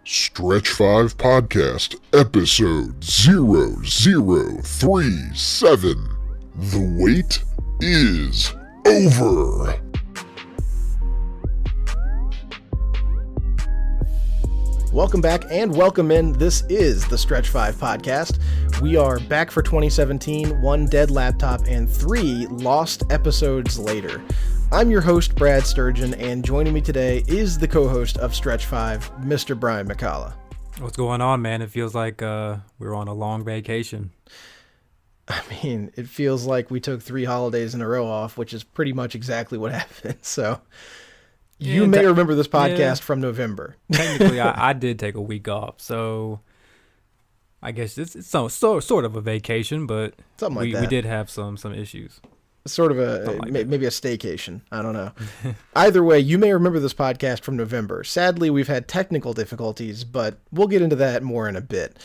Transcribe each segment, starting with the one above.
Stretch 5 Podcast, episode 0037. The wait is over. Welcome back and welcome in. This is the Stretch 5 Podcast. We are back for 2017, one dead laptop and 3 lost episodes later. I'm your host, Brad Sturgeon, and joining me today is the co-host of Stretch 5, Mr. Brian McCalla. What's going on, man? It feels like we're on a long vacation. I mean, it feels like we took 3 holidays in a row off, which is pretty much exactly what happened. So you may remember this podcast from November. Technically, I did take a week off, so I guess it's sort of a vacation, but something like that. We did have some issues. Sort of maybe a staycation. I don't know. Either way, you may remember this podcast from November. Sadly, we've had technical difficulties, but we'll get into that more in a bit.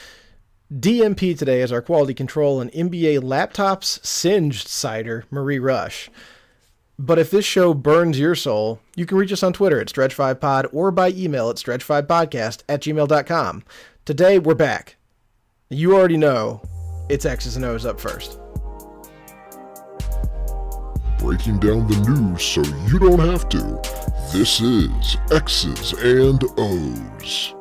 DMP today is our quality control and NBA laptops singed cider, Marie Rush. But if this show burns your soul, you can reach us on Twitter at Stretch5Pod or by email at stretch5podcast@gmail.com. Today, we're back. You already know it's X's and O's up first. Breaking down the news so you don't have to. This is X's and O's.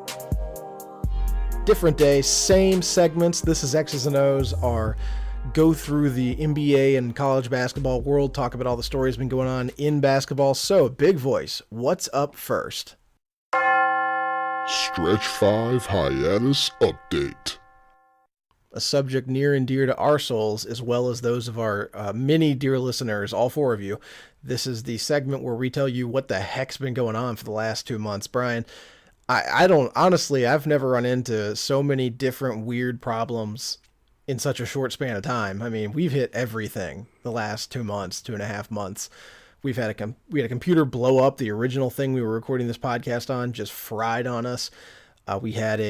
Different day, same segments. This is X's and O's. Our go through the NBA and college basketball world, talk about all the stories been going on in basketball. So, big voice, what's up first? Stretch 5 hiatus update. A subject near and dear to our souls, as well as those of our many dear listeners, all 4 of you. This is the segment where we tell you what the heck's been going on for the last 2 months. Brian, I don't, honestly, I've never run into so many different weird problems in such a short span of time. I mean, we've hit everything the last 2 months, 2.5 months. We had a computer blow up. The original thing we were recording this podcast on just fried on us. We had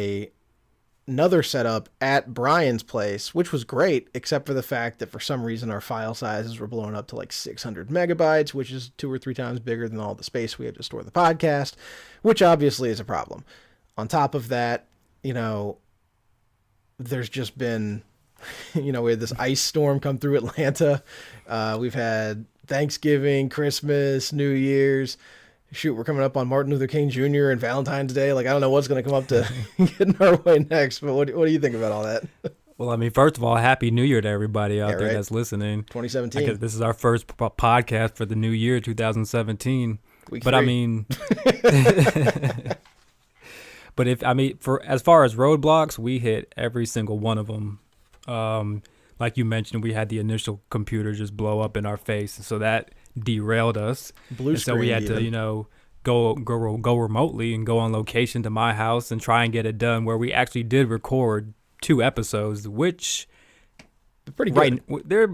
another setup at Brian's place, which was great, except for the fact that for some reason our file sizes were blown up to like 600 megabytes, which is 2 or 3 times bigger than all the space we have to store the podcast, which obviously is a problem. On top of that, there's just been, we had this ice storm come through Atlanta. We've had Thanksgiving, Christmas, New Year's. Shoot, we're coming up on Martin Luther King Jr. and Valentine's Day. Like, I don't know what's going to come up to get in our way next, but what do you think about all that? Well, I mean, first of all, Happy New Year to everybody out there that's listening. 2017. Because this is our first podcast for the new year, 2017. Week but 3. I mean, for as far as roadblocks, we hit every single one of them. Like you mentioned, we had the initial computer just blow up in our face, so that derailed us. So we had to, go remotely and go on location to my house and try and get it done, where we actually did record 2 episodes, which they're pretty good.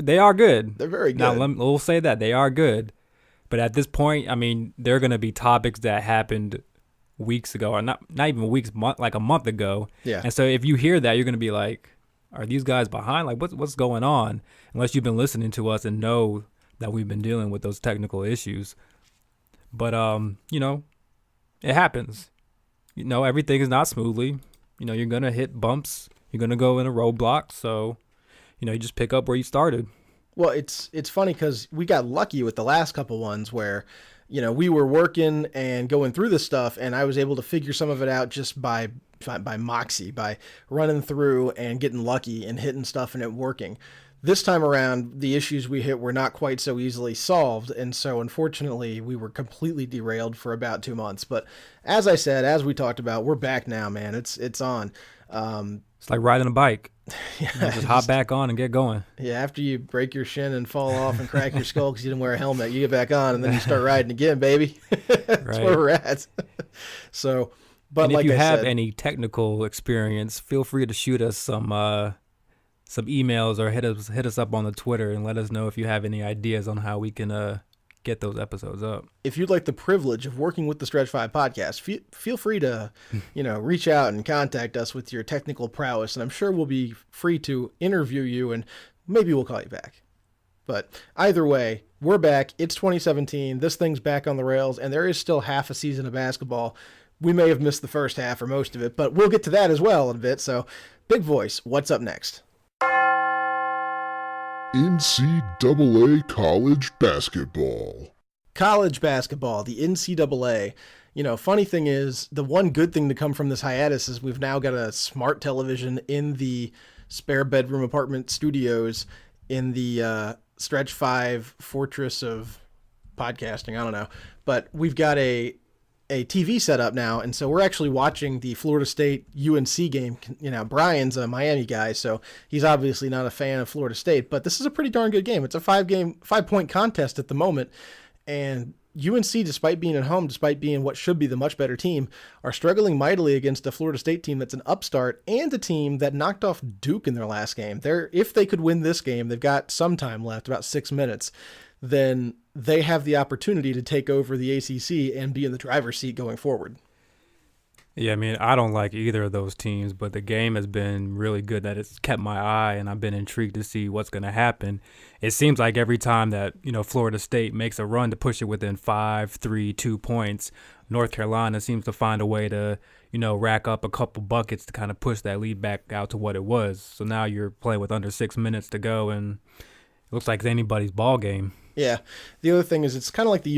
They are good. They're very good. Now we'll say that they are good, but at this point, I mean, they're going to be topics that happened weeks ago, or not even weeks, like a month ago. Yeah. And so if you hear that, you're going to be like, are these guys behind? Like, what's going on? Unless you've been listening to us and know that we've been dealing with those technical issues. But, it happens. Everything is not smoothly. You're going to hit bumps. You're going to go into roadblocks. So, you just pick up where you started. Well, it's funny because we got lucky with the last couple ones where, we were working and going through this stuff, and I was able to figure some of it out just by moxie, by running through and getting lucky and hitting stuff and it working. This time around, the issues we hit were not quite so easily solved, and so unfortunately, we were completely derailed for about 2 months. But as I said, as we talked about, we're back now, man. It's on. It's like riding a bike. Yeah, just hop back on and get going. Yeah, after you break your shin and fall off and crack your skull because you didn't wear a helmet, you get back on, and then you start riding again, baby. That's right. Where we're at. So, but and like if you I have said, any technical experience, feel free to shoot us some emails or hit us up on the Twitter and let us know if you have any ideas on how we can get those episodes up. If you'd like the privilege of working with the Stretch 5 podcast, feel free to, reach out and contact us with your technical prowess, and I'm sure we'll be free to interview you, and maybe we'll call you back. But either way, we're back. It's 2017. This thing's back on the rails, and there is still half a season of basketball. we may have missed the first half or most of it, but we'll get to that as well in a bit. So, Big Voice, what's up next? NCAA college basketball. College basketball, the NCAA. You know, funny thing is, the one good thing to come from this hiatus is we've now got a smart television in the spare bedroom apartment studios in the Stretch 5 fortress of podcasting. I don't know. But we've got a TV set up now, and so we're actually watching the Florida State UNC game. You know, Brian's a Miami guy, so he's obviously not a fan of Florida State, but this is a pretty darn good game. It's a 5-point contest at the moment, and UNC, despite being at home, despite being what should be the much better team, are struggling mightily against a Florida State team that's an upstart and a team that knocked off Duke in their last game. If they could win this game, they've got some time left, about 6 minutes, then they have the opportunity to take over the ACC and be in the driver's seat going forward. Yeah, I mean, I don't like either of those teams, but the game has been really good that it's kept my eye, and I've been intrigued to see what's going to happen. It seems like every time that, Florida State makes a run to push it within 5, 3, 2 points, North Carolina seems to find a way to, rack up a couple buckets to kind of push that lead back out to what it was. So now you're playing with under 6 minutes to go, and it looks like it's anybody's ball game. Yeah. The other thing is it's kind of like the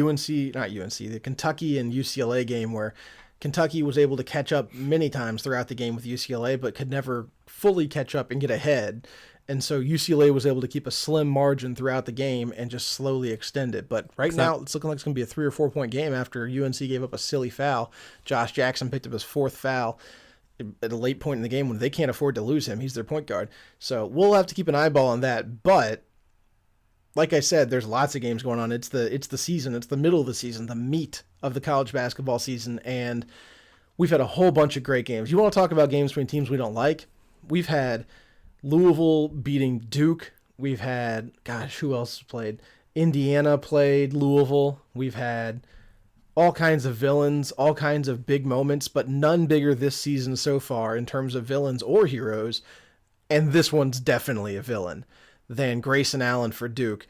Kentucky and UCLA game where Kentucky was able to catch up many times throughout the game with UCLA, but could never fully catch up and get ahead. And so UCLA was able to keep a slim margin throughout the game and just slowly extend it. But now it's looking like it's going to be a 3 or 4 point game after UNC gave up a silly foul. Josh Jackson picked up his 4th foul at a late point in the game when they can't afford to lose him. He's their point guard. So we'll have to keep an eyeball on that. But like I said, there's lots of games going on. It's the season. It's the middle of the season, the meat of the college basketball season, and we've had a whole bunch of great games. You want to talk about games between teams we don't like? We've had Louisville beating Duke. We've had, who else played? Indiana played Louisville. We've had all kinds of villains, all kinds of big moments, but none bigger this season so far in terms of villains or heroes, and this one's definitely a villain, than Grayson Allen for Duke.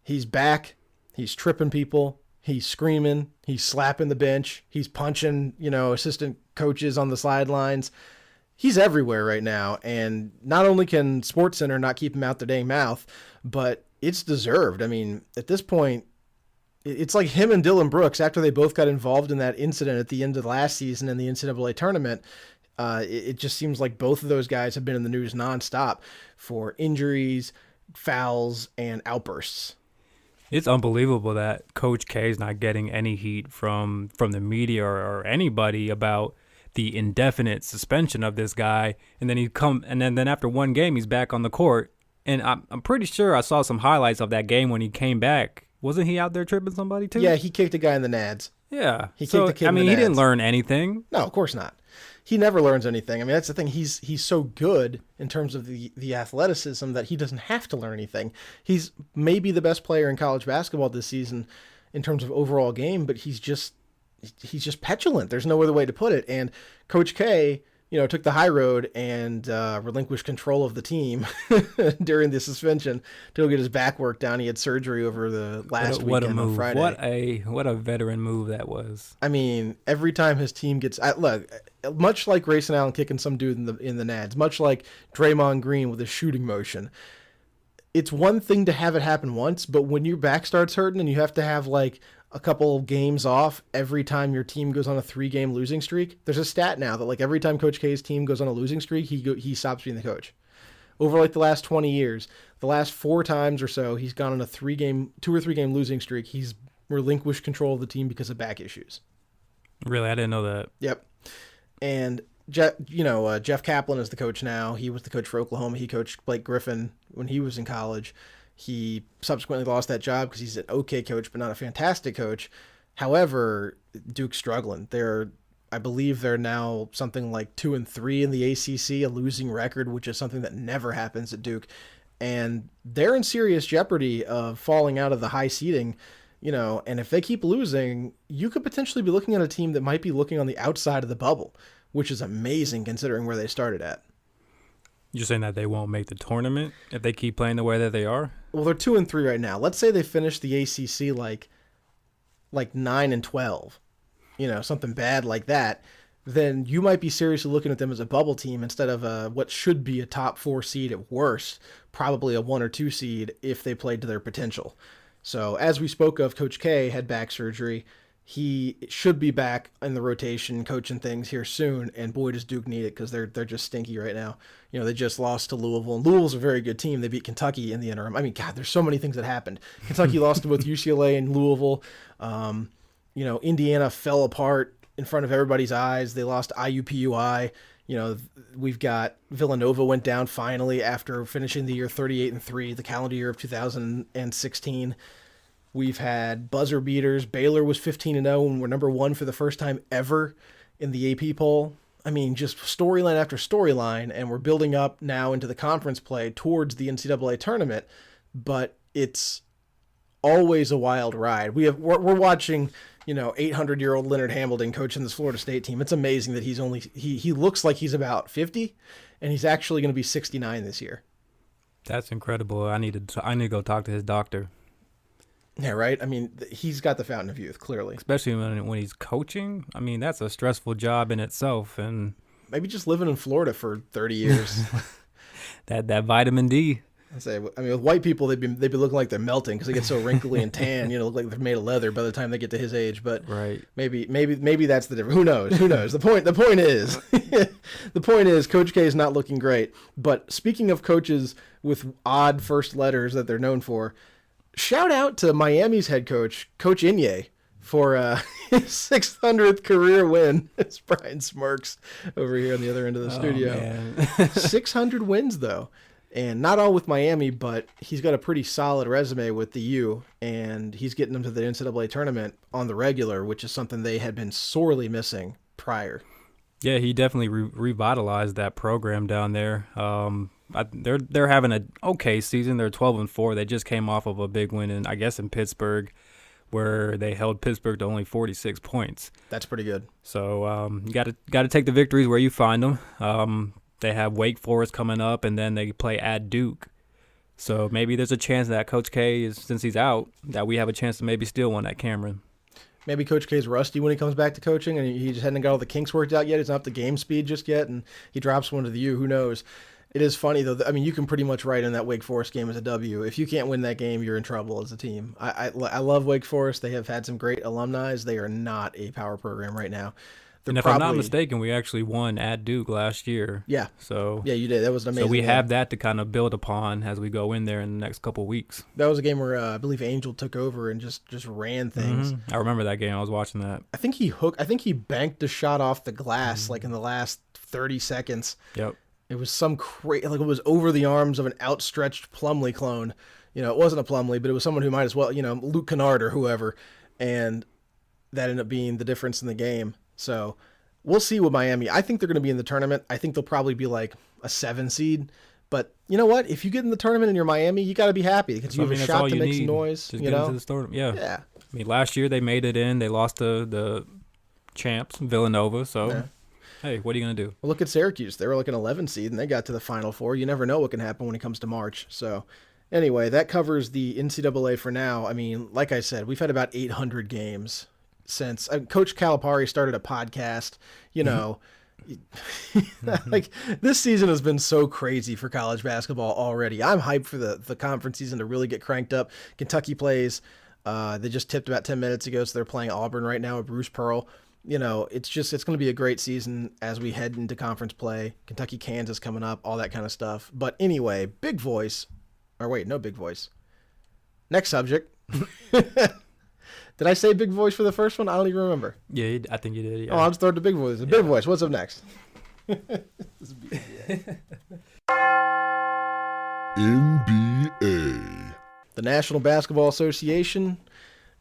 He's back. He's tripping people. He's screaming. He's slapping the bench. He's punching, assistant coaches on the sidelines. He's everywhere right now. And not only can SportsCenter not keep him out their dang mouth, but it's deserved. I mean, at this point, it's like him and Dylan Brooks, after they both got involved in that incident at the end of last season in the NCAA tournament, it just seems like both of those guys have been in the news nonstop for injuries, fouls, and outbursts. It's unbelievable that Coach K is not getting any heat from the media or anybody about the indefinite suspension of this guy. And then after one game, he's back on the court. And I'm pretty sure I saw some highlights of that game when he came back. Wasn't he out there tripping somebody too? Yeah, he kicked a guy in the nads. Yeah. He kicked a kid in the nads. He didn't learn anything. No, of course not. He never learns anything. I mean, that's the thing. He's so good in terms of the athleticism that he doesn't have to learn anything. He's maybe the best player in college basketball this season in terms of overall game, but he's just petulant. There's no other way to put it. And Coach K, took the high road and relinquished control of the team during the suspension to go get his back worked down. He had surgery over the last weekend on Friday. What a veteran move that was. I mean, every time his team gets look, much like Grayson Allen kicking some dude in the nads, much like Draymond Green with his shooting motion. It's one thing to have it happen once, but when your back starts hurting and you have to have like a couple games off every time your team goes on a 3-game losing streak. There's a stat now that like every time Coach K's team goes on a losing streak, he stops being the coach. Over like the last 20 years, the last 4 times or so, he's gone on a 2 or 3 game losing streak. He's relinquished control of the team because of back issues. Really? I didn't know that. Yep. And Jeff Kaplan is the coach now. He was the coach for Oklahoma. He coached Blake Griffin when he was in college. He subsequently lost that job because he's an okay coach, but not a fantastic coach. However, Duke's struggling. I believe they're now something like 2-3 in the ACC, a losing record, which is something that never happens at Duke. And they're in serious jeopardy of falling out of the high seeding, and if they keep losing, you could potentially be looking at a team that might be looking on the outside of the bubble, which is amazing considering where they started at. You're saying that they won't make the tournament if they keep playing the way that they are? Well, they're 2-3 right now. Let's say they finish the ACC like 9-12, something bad like that. then you might be seriously looking at them as a bubble team instead of what should be a top 4 seed at worst, probably a 1 or 2 seed if they played to their potential. So as we spoke of, Coach K had back surgery. He should be back in the rotation, coaching things here soon, and boy, does Duke need it because they're just stinky right now. You know, they just lost to Louisville, and Louisville's a very good team. They beat Kentucky in the interim. I mean, God, there's so many things that happened. Kentucky lost to both UCLA and Louisville. You know, Indiana fell apart in front of everybody's eyes. They lost IUPUI. You know, we've got Villanova went down finally after finishing the year 38-3, the calendar year of 2016. We've had buzzer beaters. Baylor was 15-0 and we're number 1 for the first time ever in the AP poll. I mean, just storyline after storyline, and we're building up now into the conference play towards the NCAA tournament, but it's always a wild ride. We're watching, you know, 800-year-old Leonard Hamilton coaching this Florida State team. It's amazing that he looks like he's about 50, and he's actually going to be 69 this year. That's incredible. I need to go talk to his doctor. Yeah, right? I mean, he's got the fountain of youth, clearly. Especially when he's coaching. I mean, that's a stressful job in itself. And maybe just living in Florida for 30 years. that vitamin D. I mean, with white people, they'd be looking like they're melting because they get so wrinkly and tan, you know, look like they're made of leather by the time they get to his age. But right. maybe that's the difference. Who knows? The point is, the point is, Coach K is not looking great. But speaking of coaches with odd first letters that they're known for, shout out to Miami's head coach, Coach Inye, for his 600th career win. It's Brian smirks over here on the other end of the studio. Man. 600 wins, though. And not all with Miami, but he's got a pretty solid resume with the U, and he's getting them to the NCAA tournament on the regular, which is something they had been sorely missing prior. Yeah, he definitely revitalized that program down there. They're having an okay season. They're 12-4. They just came off of a big win in Pittsburgh, where they held Pittsburgh to only 46 points. That's pretty good. So you got to take the victories where you find them. They have Wake Forest coming up, and then they play at Duke. So maybe there's a chance that Coach K, since he's out, that we have a chance to maybe steal one at Cameron. Maybe Coach K's rusty when he comes back to coaching, and he just hadn't got all the kinks worked out yet. He's not up to game speed just yet, and he drops one to the U. Who knows? It is funny, though. I mean, you can pretty much write in that Wake Forest game as a W. If you can't win that game, you're in trouble as a team. I love Wake Forest. They have had some great alumni. They are not a power program right now. And if I'm not mistaken, we actually won at Duke last year. Yeah. So yeah, you did. That was an amazing So we game. have that to kind of build upon as we go in there in the next couple of weeks. That was a game where I believe Angel took over and just ran things. Mm-hmm. I remember that game. I was watching that. I think he banked a shot off the glass like in the last 30 seconds. Yep. It was some crazy, like it was over the arms of an outstretched Plumlee clone. You know, it wasn't a Plumlee, but it was someone who might as well, you know, Luke Kennard or whoever. And that ended up being the difference in the game. So we'll see with Miami. I think they're going to be in the tournament. I think they'll probably be like a 7 seed. But you know what? If you get in the tournament and you're Miami, you got to be happy because you have a shot to make some noise. Just you get know? into the tournament. Yeah. Yeah. I mean, last year they made it in. They lost to the champs, Villanova. So, Yeah. Hey, what are you going to do? Well, look at Syracuse. They were like an 11 seed, and they got to the Final Four. You never know what can happen when it comes to March. So anyway, that covers the NCAA for now. I mean, like I said, we've had about 800 games since Coach Calipari started a podcast. You know, like this season has been so crazy for college basketball already. I'm hyped for the conference season to really get cranked up. Kentucky plays. They just tipped about 10 minutes ago, so they're playing Auburn right now with Bruce Pearl. You know, it's going to be a great season as we head into conference play. Kentucky, Kansas coming up, all that kind of stuff. But anyway, big voice. Or wait, no big voice. Next subject. Did I say big voice for the first one? I don't even remember. Yeah, I think you did. Yeah. Oh, I'll just throw it to big voice. Big voice. What's up next? NBA. The National Basketball Association.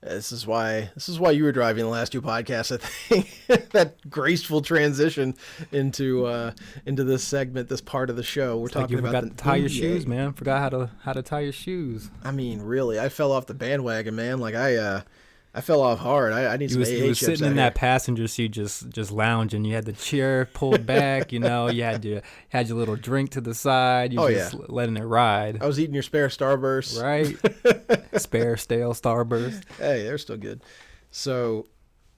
This is why you were driving the last 2 podcasts, I think. That graceful transition into this segment, this part of the show. We're talking about the tie your shoes, man. Forgot how to tie your shoes. I mean, really, I fell off the bandwagon, man. Like I fell off hard. I need some AA chips. You were sitting in that passenger seat, just lounging. You had the chair pulled back. You know, you had your little drink to the side. You just letting it ride. I was eating your spare Starburst. Right. Spare stale Starburst. Hey, they're still good. So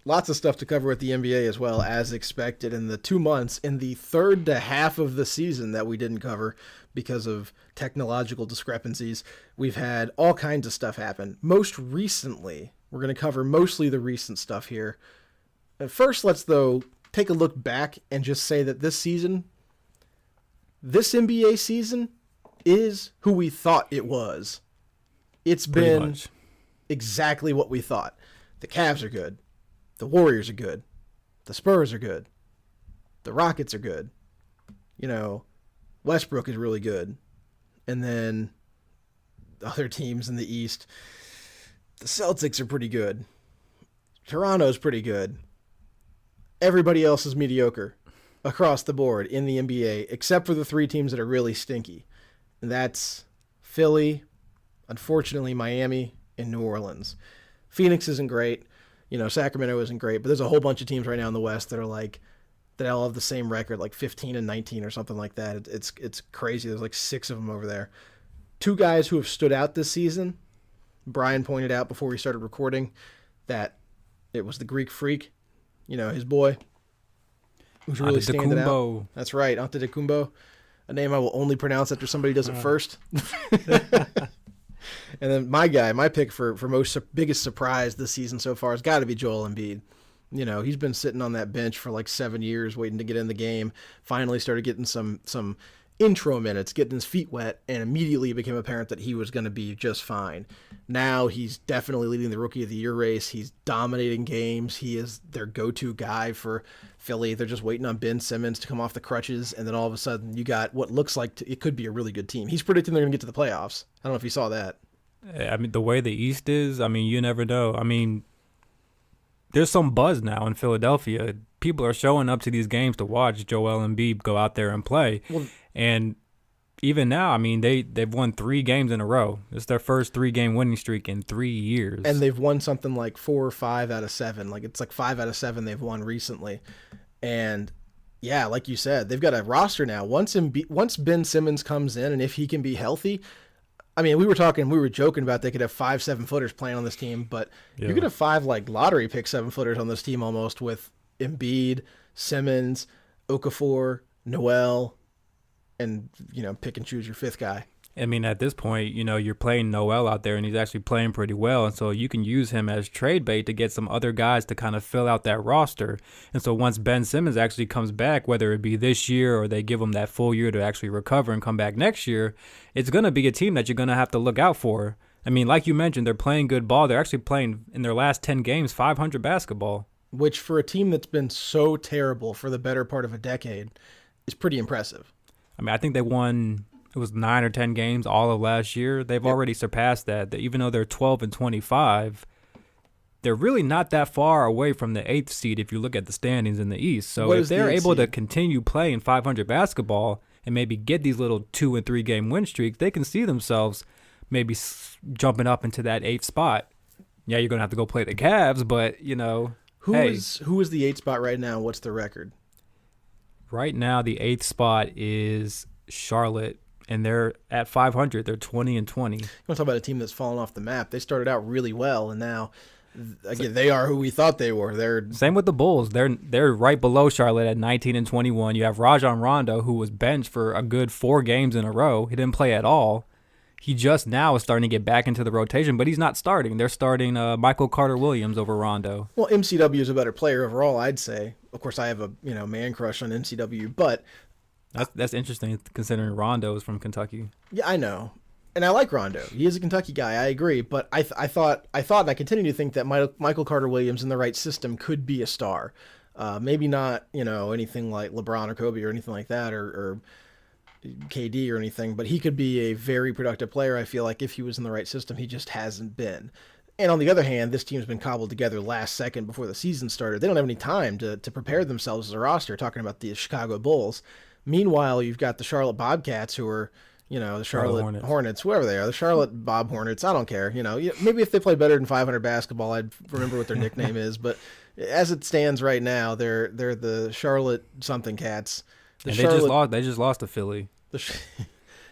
Lots of stuff to cover with the NBA as well, as expected in the 2 months, in the third to half of the season that we didn't cover because of technological discrepancies. We've had all kinds of stuff happen. Most recently, we're going to cover mostly the recent stuff here. First, let's, though, take a look back and just say that this NBA season is who we thought it was. It's been exactly what we thought. The Cavs are good. The Warriors are good. The Spurs are good. The Rockets are good. Westbrook is really good. And then other teams in the East, the Celtics are pretty good. Toronto's pretty good. Everybody else is mediocre across the board in the NBA, except for the 3 teams that are really stinky. And that's Philly, unfortunately Miami, and New Orleans. Phoenix isn't great. Sacramento isn't great, but there's a whole bunch of teams right now in the West that are that all have the same record, like 15-19 or something like that. It's crazy. There's 6 of them over there. 2 guys who have stood out this season. Brian pointed out before we started recording that it was the Greek Freak, his boy, who's really standing out. That's right, Antetokounmpo, a name I will only pronounce after somebody does it first. And then my pick for biggest surprise this season so far has got to be Joel Embiid. He's been sitting on that bench for 7 years waiting to get in the game. Finally started getting some intro minutes, getting his feet wet, and immediately it became apparent that he was going to be just fine. Now he's definitely leading the Rookie of the Year race. He's dominating games. He is their go-to guy for Philly. They're just waiting on Ben Simmons to come off the crutches, and then all of a sudden you got what looks like it could be a really good team. He's predicting they're going to get to the playoffs. I don't know if you saw that. I mean, the way the East is, you never know. There's some buzz now in Philadelphia. People are showing up to these games to watch Joel Embiid go out there and play. Well, and even now, they've won 3 games in a row. It's their first 3-game winning streak in 3 years. And they've won something like 4 or 5 out of 7. It's 5 out of 7 they've won recently. And yeah, like you said, they've got a roster now. Once Ben Simmons comes in, and if he can be healthy, we were joking about they could have 5 7-footers playing on this team, but you could have 5 lottery pick 7-footers on this team almost, with Embiid, Simmons, Okafor, Noel, and pick and choose your 5th guy. At this point, you're playing Noel out there, and he's actually playing pretty well, and so you can use him as trade bait to get some other guys to kind of fill out that roster. And so once Ben Simmons actually comes back, whether it be this year or they give him that full year to actually recover and come back next year, it's going to be a team that you're going to have to look out for. Like you mentioned, they're playing good ball. They're actually playing, in their last 10 games, 500 basketball. Which, for a team that's been so terrible for the better part of a decade, is pretty impressive. I think they won... It was 9 or 10 games all of last year. They've already surpassed that. Even though they're 12-25, they're really not that far away from the 8th seed if you look at the standings in the East. So if they're able to continue playing 500 basketball and maybe get these little 2 and 3 game win streaks, they can see themselves maybe jumping up into that 8th spot. Yeah, you're going to have to go play the Cavs, but, Who is the 8th spot right now? What's the record? Right now, the 8th spot is Charlotte. And they're at 500. They're 20-20. You want to talk about a team that's fallen off the map? They started out really well, and now again, they are who we thought they were. They're same with the Bulls. They're right below Charlotte at 19-21. You have Rajon Rondo, who was benched for a good 4 games in a row. He didn't play at all. He just now is starting to get back into the rotation, but he's not starting. They're starting Michael Carter-Williams over Rondo. Well, MCW is a better player overall, I'd say. Of course, I have a man crush on MCW, but. That's interesting considering Rondo is from Kentucky. Yeah, I know. And I like Rondo. He is a Kentucky guy. I agree. But I thought, and I continue to think that Michael Carter-Williams in the right system could be a star. Maybe not, anything like LeBron or Kobe or anything like that, or KD or anything, but he could be a very productive player. I feel like if he was in the right system, he just hasn't been. And on the other hand, this team's been cobbled together last second before the season started. They don't have any time to prepare themselves as a roster, talking about the Chicago Bulls. Meanwhile, you've got the Charlotte Bobcats, who are, the Charlotte Hornets, whoever they are, the Charlotte Bob Hornets. I don't care. Maybe if they play better than 500 basketball, I'd remember what their nickname is. But as it stands right now, they're the Charlotte something cats. They just lost to Philly.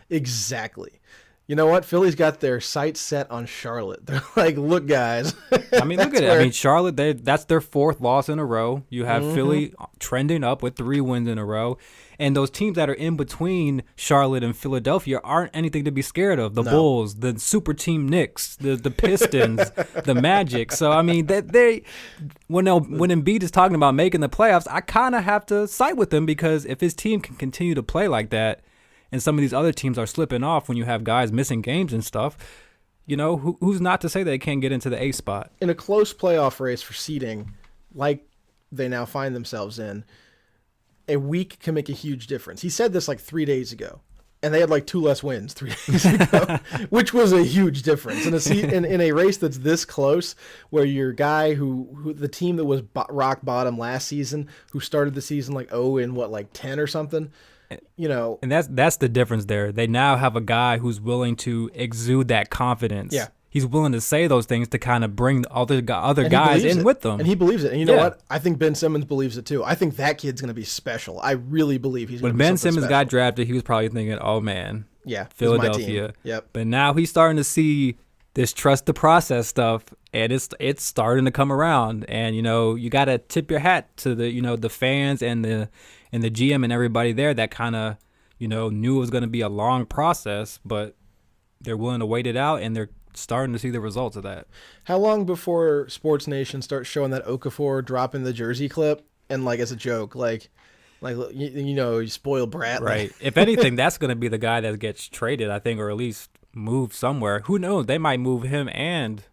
Exactly. You know what? Philly's got their sights set on Charlotte. They're like, look, guys. I mean, look at it. I mean, Charlotte, that's their 4th loss in a row. You have Philly trending up with 3 wins in a row. And those teams that are in between Charlotte and Philadelphia aren't anything to be scared of. The Bulls, the super team Knicks, the Pistons, the Magic. So, I mean, when Embiid is talking about making the playoffs, I kind of have to side with him, because if his team can continue to play like that, and some of these other teams are slipping off when you have guys missing games and stuff, you know, who's not to say they can't get into the 8th spot? In a close playoff race for seeding, like they now find themselves in, a week can make a huge difference. He said this like 3 days ago, and they had like 2 less wins 3 days ago, which was a huge difference. In a race that's this close, where your guy who the team that was rock bottom last season, who started the season like 10 or something, you know. And that's the difference there. They now have a guy who's willing to exude that confidence. Yeah. He's willing to say those things to kind of bring other guys in with them. And he believes it. And you know what? I think Ben Simmons believes it too. I think that kid's going to be special. I really believe he's going to be When Ben something Simmons special. got drafted, he was probably thinking, oh, man, yeah, Philadelphia. Yep. But now he's starting to see this trust the process stuff, and it's starting to come around. And, you know, you got to tip your hat to the fans and the GM and everybody there that kind of, you know, knew it was going to be a long process, but they're willing to wait it out, and they're starting to see the results of that. How long before Sports Nation starts showing that Okafor dropping the jersey clip and like as a joke, like you spoil Brad, right? If anything, that's going to be the guy that gets traded, I think, or at least moved somewhere. Who knows? They might move him and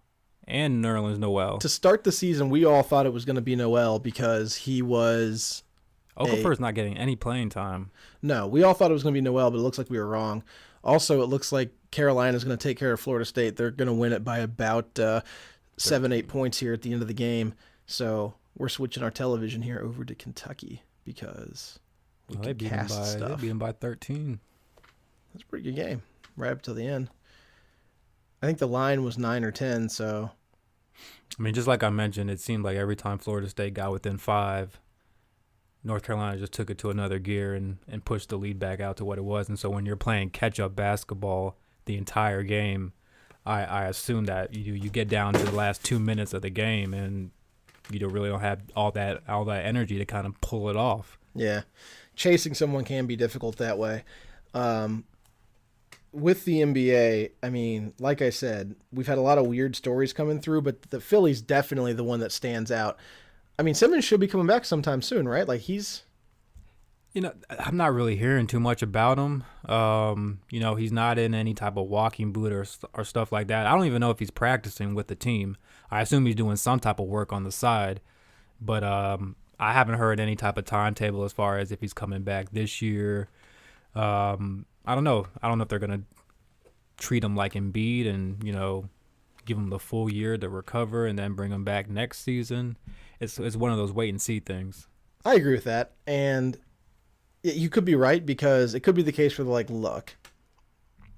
Nerlens Noel. To start the season, we all thought it was going to be Noel because he was. Okafor's not getting any playing time. No, we all thought it was going to be Noel, but it looks like we were wrong. Also, it looks like Carolina's going to take care of Florida State. They're going to win it by about 7-8 points here at the end of the game. So we're switching our television here over to Kentucky because we can cast stuff. They beat them by 13. That's a pretty good game, right up till the end. I think the line was 9 or 10. So, I mean, just like I mentioned, it seemed like every time Florida State got within 5, North Carolina just took it to another gear and pushed the lead back out to what it was. And so when you're playing catch-up basketball the entire game, I assume that you get down to the last 2 minutes of the game and you don't have all that energy to kind of pull it off. Yeah. Chasing someone can be difficult that way. With the NBA, I mean, like I said, we've had a lot of weird stories coming through, but the Philly's definitely the one that stands out. I mean, Simmons should be coming back sometime soon, right? Like he's... You know, I'm not really hearing too much about him. You know, he's not in any type of walking boot or stuff like that. I don't even know if he's practicing with the team. I assume he's doing some type of work on the side. But I haven't heard any type of timetable as far as if he's coming back this year. I don't know. I don't know if they're going to treat him like Embiid and, you know, give him the full year to recover and then bring him back next season. It's one of those wait and see things. I agree with that. And you could be right because it could be the case for look.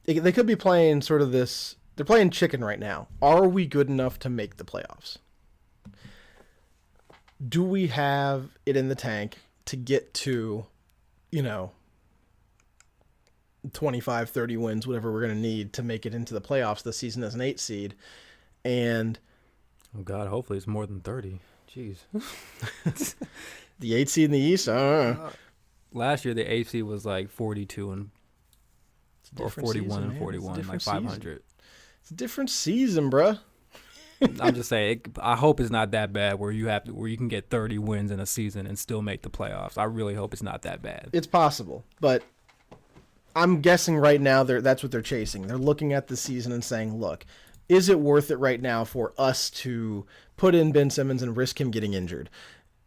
They could be playing sort of this. They're playing chicken right now. Are we good enough to make the playoffs? Do we have it in the tank to get to, 25, 30 wins, whatever we're going to need to make it into the playoffs this season as an 8 seed? And oh God, hopefully it's more than 30. Jeez. The 8 seed in the East? I don't know. Last year the 8 seed was like 42 or 41 and 41, like 500. It's a different season, bruh. I'm just saying, I hope it's not that bad where you can get 30 wins in a season and still make the playoffs. I really hope it's not that bad. It's possible, but I'm guessing right now that's what they're chasing. They're looking at the season and saying, look, is it worth it right now for us to put in Ben Simmons and risk him getting injured?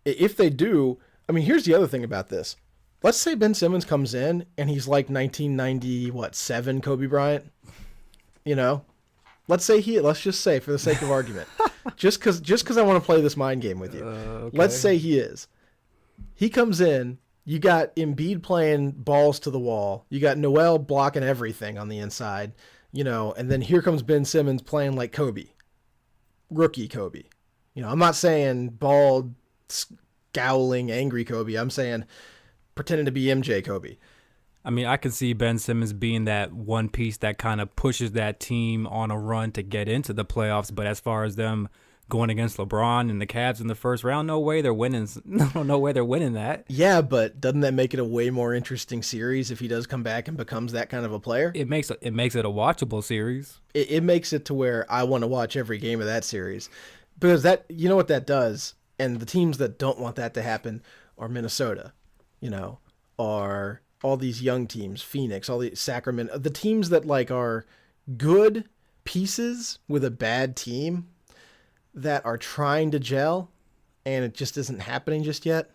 If they do, I mean, here's the other thing about this. Let's say Ben Simmons comes in and he's like 1997 Kobe Bryant. Let's just say for the sake of argument, just because I want to play this mind game with you. Okay. Let's say he is. He comes in. You got Embiid playing balls to the wall. You got Noel blocking everything on the inside. And then here comes Ben Simmons playing like Kobe, rookie Kobe. I'm not saying bald, scowling, angry Kobe. I'm saying pretending to be MJ Kobe. I mean, I can see Ben Simmons being that one piece that kind of pushes that team on a run to get into the playoffs. But as far as them going against LeBron and the Cavs in the first round, no way they're winning. No way they're winning that. Yeah, but doesn't that make it a way more interesting series if he does come back and becomes that kind of a player? It makes it a watchable series. It makes it to where I want to watch every game of that series, because that, you know what that does, and the teams that don't want that to happen are Minnesota, are all these young teams, Phoenix, all the Sacramento, the teams that like are good pieces with a bad team that are trying to gel, and it just isn't happening just yet.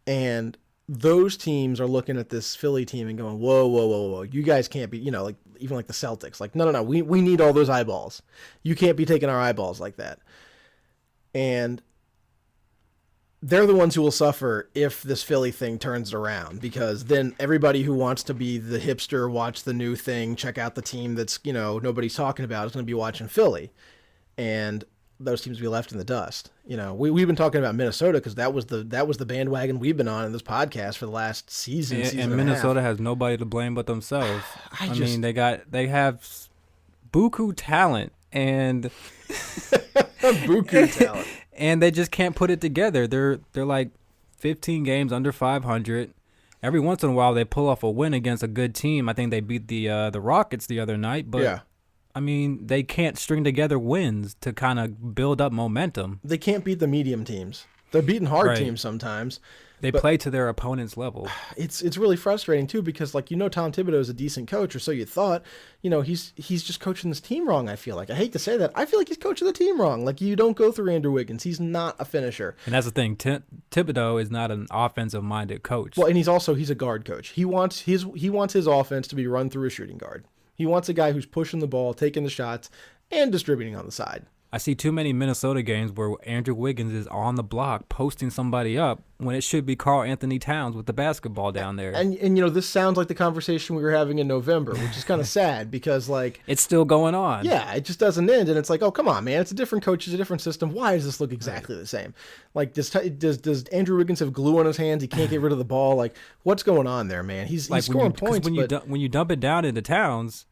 And those teams are looking at this Philly team and going, whoa, whoa, whoa, whoa. You guys can't be, like even like the Celtics. Like, no. We need all those eyeballs. You can't be taking our eyeballs like that. And they're the ones who will suffer if this Philly thing turns around, because then everybody who wants to be the hipster, watch the new thing, check out the team that's, nobody's talking about, is going to be watching Philly. And those teams will be left in the dust. We've been talking about Minnesota because that was the bandwagon we've been on in this podcast for the last season. And Minnesota has nobody to blame but themselves. I mean, they have buku talent and buku talent, and they just can't put it together. They're like 15 games under 500. Every once in a while, they pull off a win against a good team. I think they beat the Rockets the other night, but. Yeah. I mean, they can't string together wins to kind of build up momentum. They can't beat the medium teams. They're beating hard teams sometimes. They play to their opponent's level. It's really frustrating too, because Tom Thibodeau is a decent coach, or so you thought. He's just coaching this team wrong. I feel like, I hate to say that, I feel like he's coaching the team wrong. Like, you don't go through Andrew Wiggins. He's not a finisher. And that's the thing. Thibodeau is not an offensive minded coach. Well, and he's a guard coach. He wants his offense to be run through a shooting guard. He wants a guy who's pushing the ball, taking the shots, and distributing on the side. I see too many Minnesota games where Andrew Wiggins is on the block posting somebody up when it should be Karl Anthony Towns with the basketball down there. And this sounds like the conversation we were having in November, which is kind of sad because, like... It's still going on. Yeah, it just doesn't end. And it's like, oh, come on, man. It's a different coach. It's a different system. Why does this look exactly the same? Like, does Andrew Wiggins have glue on his hands? He can't get rid of the ball? Like, what's going on there, man? He's scoring points, when you dump it down into Towns...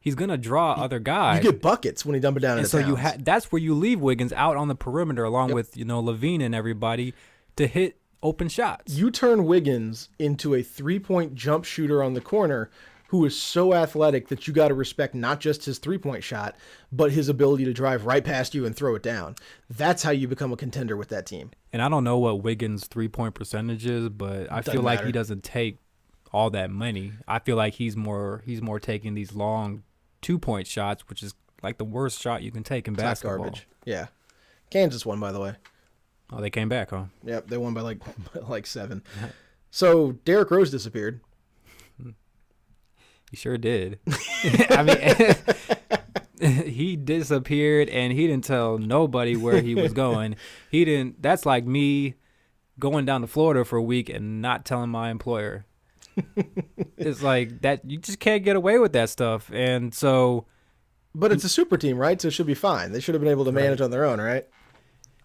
He's going to draw other guys. You get buckets when he dump it down. And so that's where you leave Wiggins out on the perimeter along with, Levine and everybody to hit open shots. You turn Wiggins into a 3-point jump shooter on the corner who is so athletic that you got to respect not just his 3-point shot, but his ability to drive right past you and throw it down. That's how you become a contender with that team. And I don't know what Wiggins' 3-point percentage is, but I feel like he doesn't take all that many. I feel like he's more taking these long 2-point shots, which is like the worst shot you can take in basketball. Garbage. Yeah. Kansas won, by the way. Oh, they came back, huh? Yep, they won by like 7. So Derrick Rose disappeared. He sure did. I mean, he disappeared and he didn't tell nobody where he was going. That's like me going down to Florida for a week and not telling my employer. It's like that. You just can't get away with that stuff. And so, but it's a super team, right? So it should be fine. They should have been able to manage on their own, right?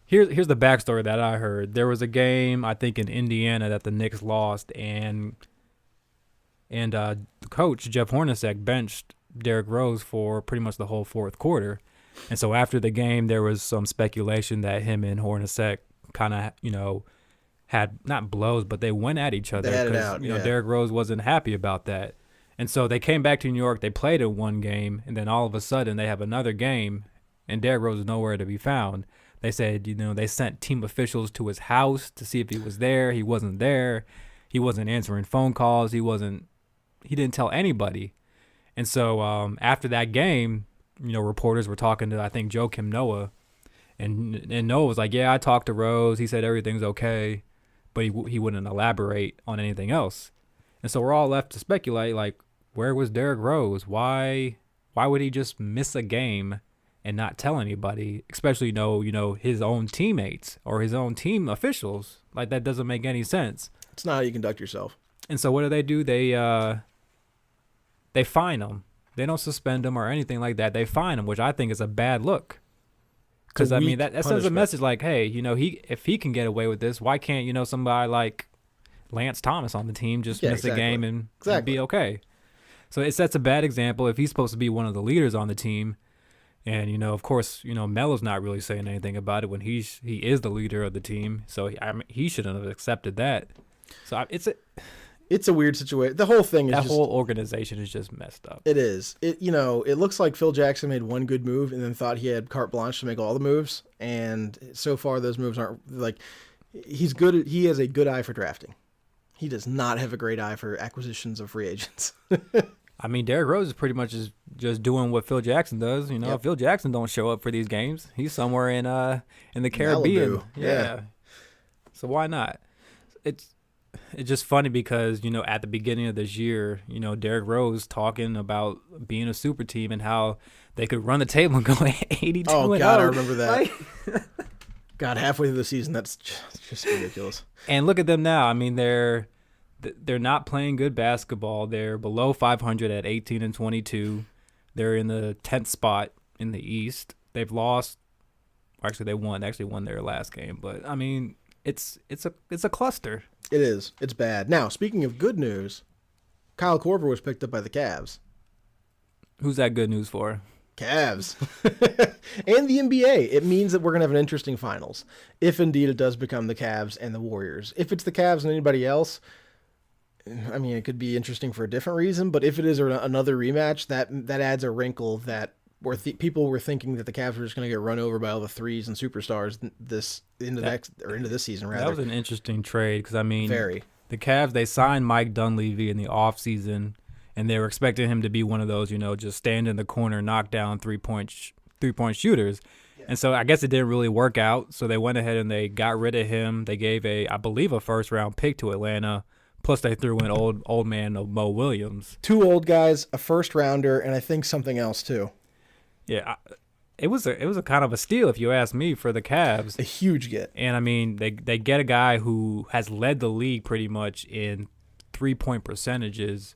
Here's the backstory that I heard. There was a game, I think, in Indiana that the Knicks lost, and the coach Jeff Hornacek benched Derrick Rose for pretty much the whole fourth quarter. And so after the game, there was some speculation that him and Hornacek kind of, had not blows, but they went at each other because Derrick Rose wasn't happy about that. And so they came back to New York. They played in one game, and then all of a sudden they have another game, and Derrick Rose is nowhere to be found. They said, they sent team officials to his house to see if he was there. He wasn't there. He wasn't answering phone calls. He didn't tell anybody. And so after that game, reporters were talking to, I think, Joakim Noah, and Noah was like, yeah, I talked to Rose. He said everything's okay, but he wouldn't elaborate on anything else. And so we're all left to speculate, like, where was Derrick Rose? Why would he just miss a game and not tell anybody, especially his own teammates or his own team officials? Like, that doesn't make any sense. It's not how you conduct yourself. And so what do? They fine him. They don't suspend him or anything like that. They fine him, which I think is a bad look. Because, that sends a message like, hey, if he can get away with this, why can't, somebody like Lance Thomas on the team, just Yeah, miss a game and be okay. So it sets a bad example if he's supposed to be one of the leaders on the team. And, of course, Melo's not really saying anything about it when he is the leader of the team. So he shouldn't have accepted that. So it's a weird situation. The whole thing is that whole organization is just messed up. It is. It looks like Phil Jackson made one good move and then thought he had carte blanche to make all the moves. And so far, those moves aren't like he's good. He has a good eye for drafting. He does not have a great eye for acquisitions of free agents. I mean, Derrick Rose is pretty much just doing what Phil Jackson does. If Phil Jackson don't show up for these games, he's somewhere in the Caribbean. Malibu. Yeah. So why not? It's just funny because, at the beginning of this year, Derrick Rose talking about being a super team and how they could run the table and go 82 Oh, God, I remember that. God, halfway through the season, that's just ridiculous. And look at them now. I mean, they're not playing good basketball. They're below 500 at 18-22. They're in the 10th spot in the East. They've lost. Actually, they won. They actually won their last game. But I mean, it's a cluster. It is. It's bad. Now, speaking of good news, Kyle Korver was picked up by the Cavs. Who's that good news for? Cavs. And the NBA. It means that we're going to have an interesting finals. If indeed it does become the Cavs and the Warriors. If it's the Cavs and anybody else, I mean, it could be interesting for a different reason. But if it is another rematch, that adds a wrinkle that people were thinking that the Cavs were just going to get run over by all the threes and superstars into this season. Rather, that was an interesting trade because I mean, very. The Cavs, they signed Mike Dunleavy in the offseason, and they were expecting him to be one of those, just stand in the corner, knock down three-point shooters. Yeah. And so I guess it didn't really work out. So they went ahead and they got rid of him. They gave I believe a first-round pick to Atlanta. Plus they threw in old man Mo Williams. 2 old guys, a first-rounder, and I think something else too. Yeah, it was a kind of a steal if you ask me for the Cavs. A huge get. And I mean, they get a guy who has led the league pretty much in 3-point percentages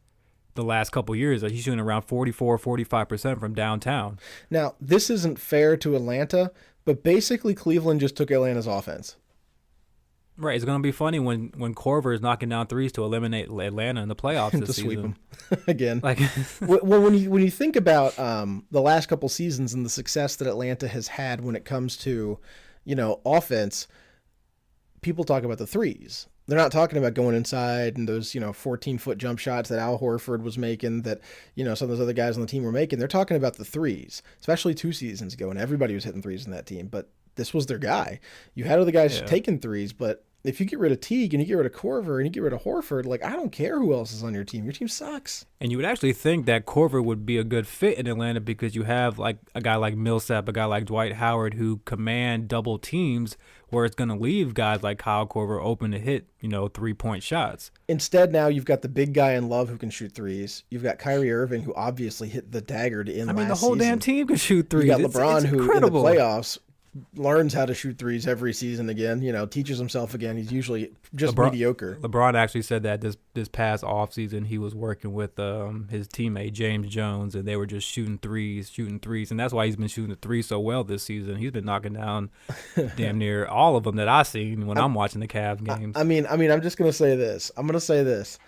the last couple years. He's shooting around 44-45% from downtown. Now, this isn't fair to Atlanta, but basically Cleveland just took Atlanta's offense. Right, it's going to be funny when Korver is knocking down threes to eliminate Atlanta in the playoffs this season. Sweep them again. Like, well, when you think about the last couple seasons and the success that Atlanta has had when it comes to, offense, people talk about the threes. They're not talking about going inside and those 14-foot jump shots that Al Horford was making, that some of those other guys on the team were making. They're talking about the threes, especially 2 seasons ago, and everybody was hitting threes in that team. But this was their guy. You had other guys taking threes, but if you get rid of Teague and you get rid of Korver and you get rid of Horford, I don't care who else is on your team. Your team sucks. And you would actually think that Korver would be a good fit in Atlanta because you have a guy like Millsap, a guy like Dwight Howard who command double teams where it's going to leave guys like Kyle Korver open to hit, 3-point shots. Instead, now you've got the big guy in Love who can shoot threes. You've got Kyrie Irving who obviously hit the dagger to end last season. The whole damn team can shoot threes. You got LeBron it's who incredible. In the playoffs learns how to shoot threes every season again, teaches himself again. He's usually just mediocre. LeBron actually said that this past offseason he was working with his teammate James Jones, and they were just shooting threes, and that's why he's been shooting the threes so well this season. He's been knocking down damn near all of them that I've seen when I'm watching the Cavs games. I mean, I'm just going to say this.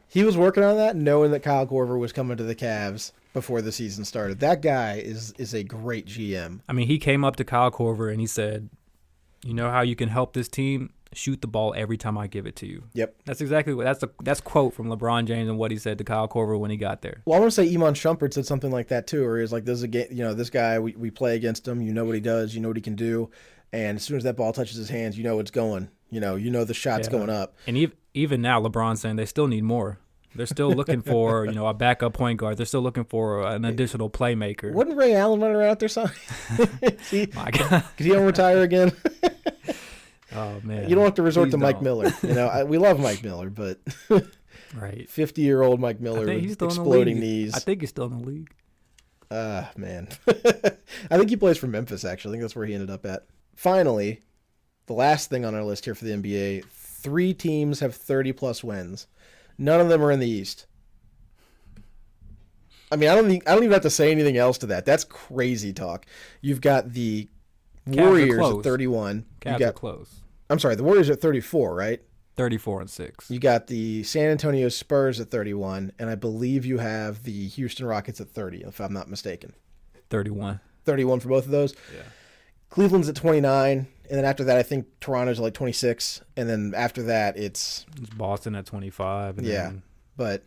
He was working on that knowing that Kyle Korver was coming to the Cavs before the season started. That guy is a great GM. I mean, he came up to Kyle Korver and he said, "You know how you can help this team? Shoot the ball every time I give it to you." Yep. That's exactly what that's quote from LeBron James and what he said to Kyle Korver when he got there. Well, I want to say Iman Shumpert said something like that too, where he's like, "This is a game. This guy we play against him. You know what he does. You know what he can do, and as soon as that ball touches his hands, it's going. You know the shot's going up." And even now, LeBron's saying they still need more. They're still looking for, a backup point guard. They're still looking for an additional playmaker. Wasn't Ray Allen running around out there, son? My God. Could he retire again? Oh, man. You don't have to resort Please to don't. Mike Miller. We love Mike Miller, but right, 50-year-old Mike Miller with exploding knees. I think he's still in the league. Man. I think he plays for Memphis, actually. I think that's where he ended up at. Finally, the last thing on our list here for the NBA, 3 teams have 30-plus wins. None of them are in the East. I mean, I don't even have to say anything else to that. That's crazy talk. You've got the Warriors at 31. Cavs are close. I'm sorry, the Warriors at 34, right? 34-6. You got the San Antonio Spurs at 31, and I believe you have the Houston Rockets at 30, if I'm not mistaken. 31. 31 for both of those. Yeah. Cleveland's at 29, and then after that, I think Toronto's at like 26, and then after that, it's Boston at 25. And then, but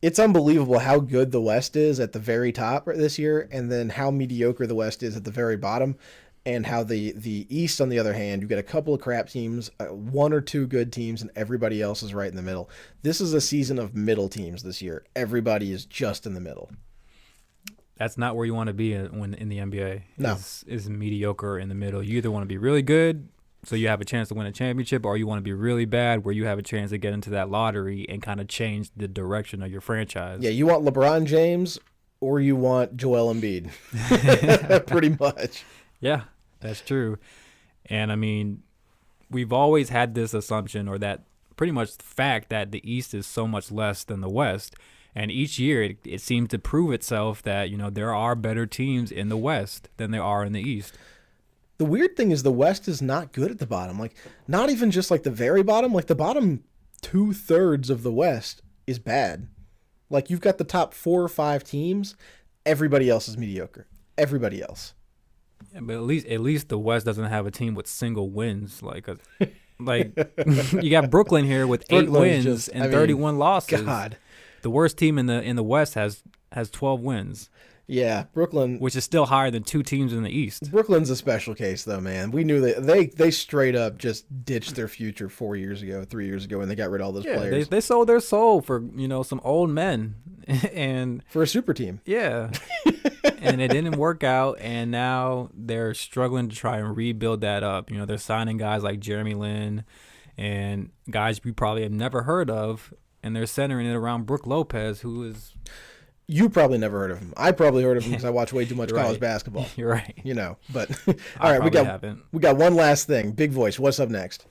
it's unbelievable how good the West is at the very top this year, and then how mediocre the West is at the very bottom, and how the East, on the other hand, you've got a couple of crap teams, one or two good teams, and everybody else is right in the middle. This is a season of middle teams this year. Everybody is just in the middle. that's not where you want to be when in the NBA. No. Is mediocre in the middle. You either want to be really good, so you have a chance to win a championship, or you want to be really bad, where you have a chance to get into that lottery and kind of change the direction of your franchise. Yeah, you want LeBron James or you want Joel Embiid. Pretty much. Yeah, that's true. And I mean, we've always had this assumption, or that pretty much the fact that the East is so much less than the West. And each year it seems to prove itself that, you know, there are better teams in the West than there are in the East. The weird thing is the West is not good at the bottom. Like, not even just like the very bottom. Like, the bottom 2/3 of the West is bad. Like, you've got the top 4 or 5 teams. Everybody else is mediocre. Everybody else. Yeah, but at least the West doesn't have a team with single wins. Like you got Brooklyn here with 8 wins and 31 losses. God. The worst team in the West has 12 wins. Yeah, Brooklyn, which is still higher than 2 teams in the East. Brooklyn's a special case, though, man. We knew that they straight up just ditched their future 3 years ago, when they got rid of all those players. They sold their soul for, you know, some old men and for a super team. Yeah, and it didn't work out, and now they're struggling to try and rebuild that up. You know, they're signing guys like Jeremy Lin and guys we probably have never heard of, and they're centering it around Brook Lopez, who is. You probably never heard of him. I probably heard of him because I watch way too much college basketball. You're right. You know, but all right, we got one last thing. Big Voice, what's up next?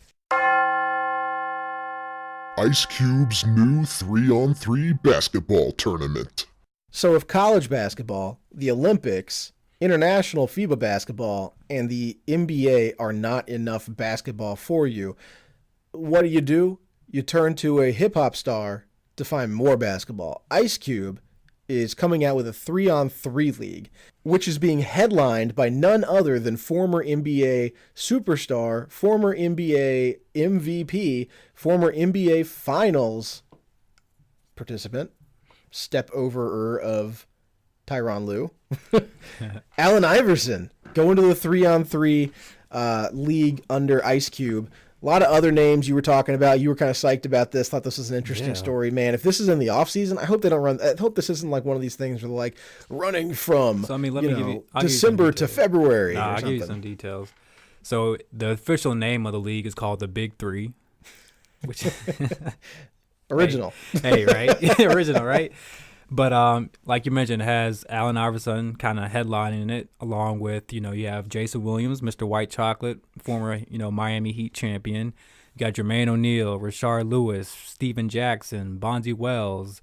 Ice Cube's new 3-on-3 basketball tournament. So if college basketball, the Olympics, international FIBA basketball, and the NBA are not enough basketball for you, what do? You turn to a hip-hop star to find more basketball. Ice Cube is coming out with a 3-on-3 league, which is being headlined by none other than former NBA superstar, former NBA MVP, former NBA Finals participant, step-overer of Tyronn Lue, Allen Iverson, going to the 3-on-3 league under Ice Cube. A lot of other names you were talking about. You were kind of psyched about this. Thought this was an interesting story, man. If this is in the off season, I hope they don't run. I hope this isn't like one of these things where they're like running from December to February. I'll give you some details. So the official name of the league is called the Big Three, which original. Hey, right? Original, right? But like you mentioned, it has Allen Iverson kind of headlining it, along with, you know, you have Jason Williams, Mr. White Chocolate, former, you know, Miami Heat champion. You got Jermaine O'Neal, Rashard Lewis, Steven Jackson, Bonzi Wells.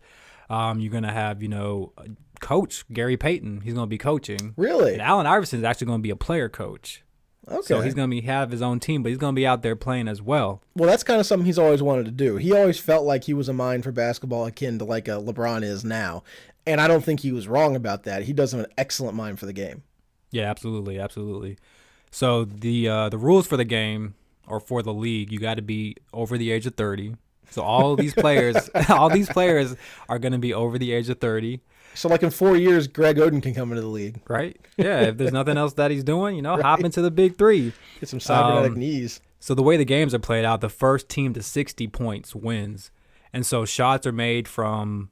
You're going to have, you know, coach Gary Payton. He's going to be coaching. Really? And Allen Iverson is actually going to be a player coach. Okay. So he's going to have his own team, but he's going to be out there playing as well. Well, that's kind of something he's always wanted to do. He always felt like he was a mind for basketball akin to like a LeBron is now. And I don't think he was wrong about that. He does have an excellent mind for the game. Yeah, absolutely, absolutely. So the rules for the game, or for the league, you got to be over the age of 30. So all these players are going to be over the age of 30. So like in 4 years, Greg Oden can come into the league. Right. Yeah, if there's nothing else that he's doing, you know, hop into the Big Three. Get some cybernetic knees. So the way the games are played out, the first team to 60 points wins. And so shots are made from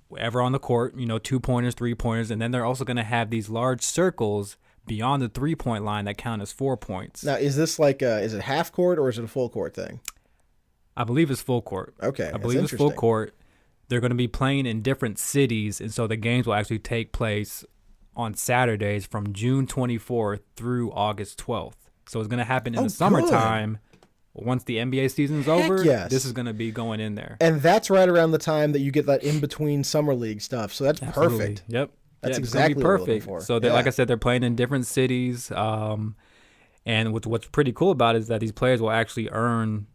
wherever on the court, you know, 2-pointers, 3-pointers, and then they're also going to have these large circles beyond the 3-point line that count as 4 points. Now, is this like is it half court or is it a full court thing? I believe it's full court. Okay, I believe it's full court. They're going to be playing in different cities, and so the games will actually take place on Saturdays from June 24th through August 12th. So it's going to happen in the summertime. Once the NBA season's over, this is going to be going in there. And that's right around the time that you get that in-between summer league stuff. So that's perfect. Yep. That's exactly perfect. What we're looking for. So like I said, they're playing in different cities. And what's pretty cool about it is that these players will actually earn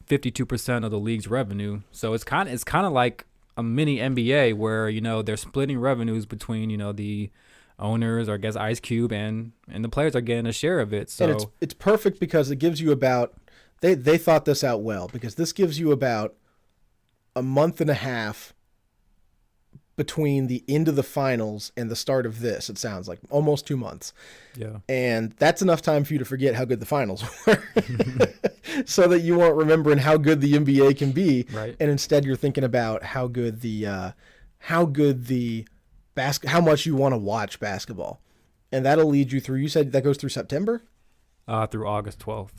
52% of the league's revenue. So it's kind of like a mini NBA where, you know, they're splitting revenues between, you know, the owners, or I guess Ice Cube, and the players are getting a share of it. So and it's perfect because it gives you about they thought this out well, because this gives you about a month and a half between the end of the finals and the start of this. It sounds like almost 2 months. Yeah. And that's enough time for you to forget how good the finals were. So that you won't remembering how good the NBA can be. Right. And instead you're thinking about how much you want to watch basketball. And that'll lead you through, you said that goes through September? Through August 12th.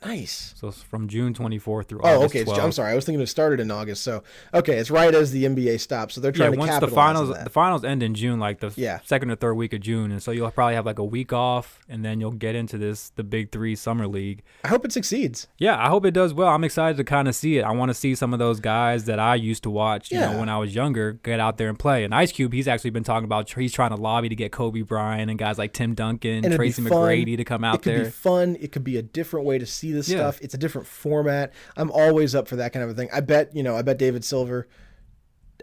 Nice. So it's from June 24th through August 12th. I'm sorry. I was thinking it started in August. So, okay, it's right as the NBA stops. So they're trying to capitalize on that. The finals end in June, like the Yeah. second or third week of June. And so you'll probably have like a week off, and then you'll get into the Big Three Summer League. I hope it succeeds. Yeah, I hope it does well. I'm excited to kind of see it. I want to see some of those guys that I used to watch, you know, when I was younger, get out there and play. And Ice Cube, he's actually been talking about he's trying to lobby to get Kobe Bryant and guys like Tim Duncan, And Tracy McGrady to come out there. It could be fun. It could be a different way to see this stuff. It's a different format. I'm always up for that kind of a thing. I bet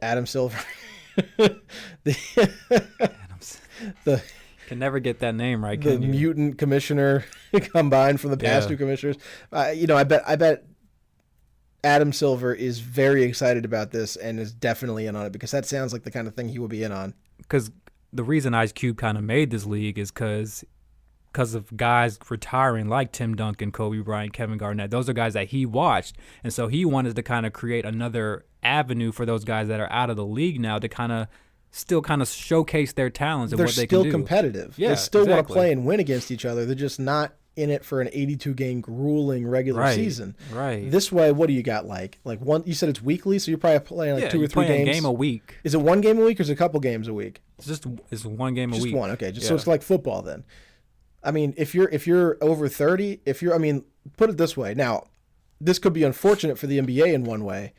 Adam Silver, the can never get that name right. The mutant commissioner combined from the past two commissioners. I bet Adam Silver is very excited about this and is definitely in on it, because that sounds like the kind of thing he will be in on. Because the reason Ice Cube kind of made this league is because of guys retiring like Tim Duncan, Kobe Bryant, Kevin Garnett. Those are guys that he watched. And so he wanted to kind of create another avenue for those guys that are out of the league now to kind of still kind of showcase their talents and what they can do. They're still competitive. Yeah, they still want to play and win against each other. They're just not in it for an 82-game grueling regular season. Right. This way, what do you got like one? You said it's weekly, so you're probably playing like 2 or 3 games. A game a week. Is it 1 game a week or is it a couple games a week? It's 1 game a week. Just one. Okay. So it's like football then. I mean, if you're over 30, put it this way. Now, this could be unfortunate for the NBA in one way.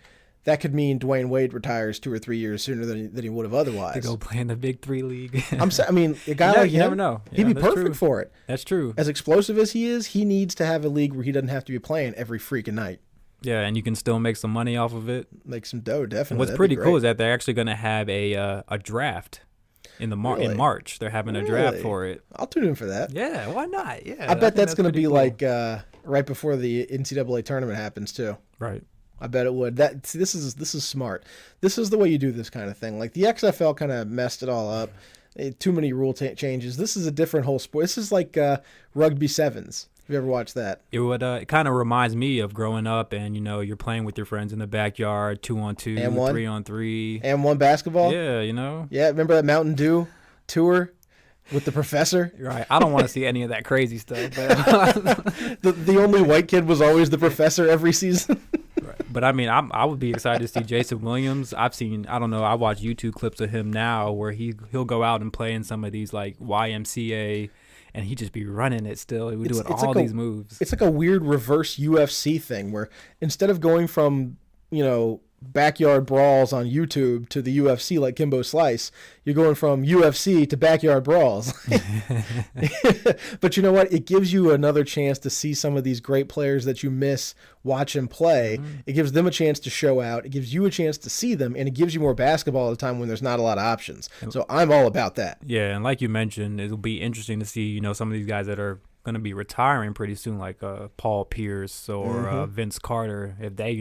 That could mean Dwayne Wade retires 2 or 3 years sooner than he would have otherwise. To go play in the Big Three league. A guy like him, you never know. He'd be perfect for it. That's true. As explosive as he is, he needs to have a league where he doesn't have to be playing every freaking night. Yeah, and you can still make some money off of it. Make some dough, definitely. And what's pretty cool is that they're actually going to have a draft in March. They're having a draft for it. I'll tune in for that. Yeah, why not? Yeah, I bet that's going to be cool. Like right before the NCAA tournament happens too. Right. I bet it would. This is smart. This is the way you do this kind of thing. Like the XFL kind of messed it all up. Too many rule changes. This is a different whole sport. This is like rugby sevens. Have you ever watched that? It kind of reminds me of growing up, and you're playing with your friends in the backyard, 2-on-2, 3-on-3, and 1 basketball. Yeah, Yeah, remember that Mountain Dew tour with the professor? Right. I don't want to see any of that crazy stuff. But the only white kid was always the professor every season. Right. But I mean, I would be excited to see Jason Williams. I watch YouTube clips of him now where he'll go out and play in some of these like YMCA. And he'd just be running it still. He would doing all these moves. It's like a weird reverse UFC thing where instead of going from, backyard brawls on YouTube to the UFC like Kimbo Slice, you're going from UFC to backyard brawls. But you know what? It gives you another chance to see some of these great players that you miss, watch and play. Mm-hmm. It gives them a chance to show out. It gives you a chance to see them, and it gives you more basketball at a time when there's not a lot of options. So I'm all about that. Yeah, and like you mentioned, it'll be interesting to see, some of these guys that are going to be retiring pretty soon, like Paul Pierce or Vince Carter, if they,